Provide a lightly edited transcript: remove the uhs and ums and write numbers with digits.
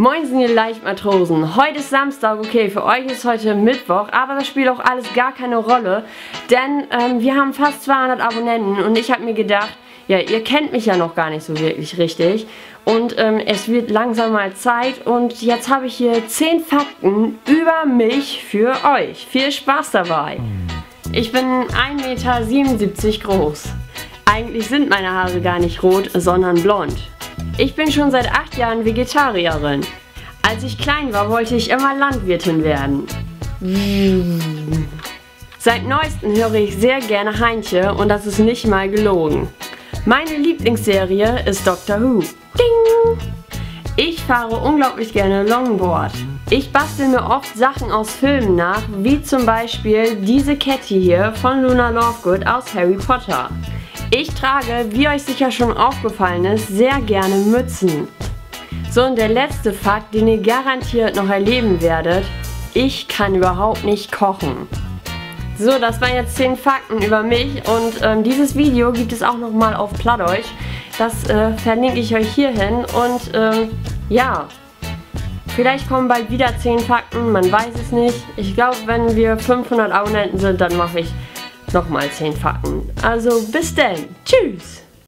Moinsen, ihr Leichtmatrosen. Heute ist Samstag, okay, für euch ist heute Mittwoch, aber das spielt auch alles gar keine Rolle, denn wir haben fast 200 Abonnenten und ich habe mir gedacht, ja, ihr kennt mich ja noch gar nicht so wirklich richtig und es wird langsam mal Zeit und jetzt habe ich hier 10 Fakten über mich für euch. Viel Spaß dabei. Ich bin 1,77 Meter groß. Eigentlich sind meine Haare gar nicht rot, sondern blond. Ich bin schon seit 8 Jahren Vegetarierin. Als ich klein war, wollte ich immer Landwirtin werden. Seit neuestem höre ich sehr gerne Heintje und das ist nicht mal gelogen. Meine Lieblingsserie ist Doctor Who. Ding! Ich fahre unglaublich gerne Longboard. Ich bastel mir oft Sachen aus Filmen nach, wie zum Beispiel diese Kette hier von Luna Lovegood aus Harry Potter. Ich trage, wie euch sicher schon aufgefallen ist, sehr gerne Mützen. So, und der letzte Fakt, den ihr garantiert noch erleben werdet: ich kann überhaupt nicht kochen. So, das waren jetzt 10 Fakten über mich und dieses Video gibt es auch nochmal auf Plattdeutsch. Das verlinke ich euch hier hin und ja, vielleicht kommen bald wieder 10 Fakten, man weiß es nicht. Ich glaube, wenn wir 500 Abonnenten sind, dann mache ich nochmal 10 Fakten. Also bis denn. Tschüss.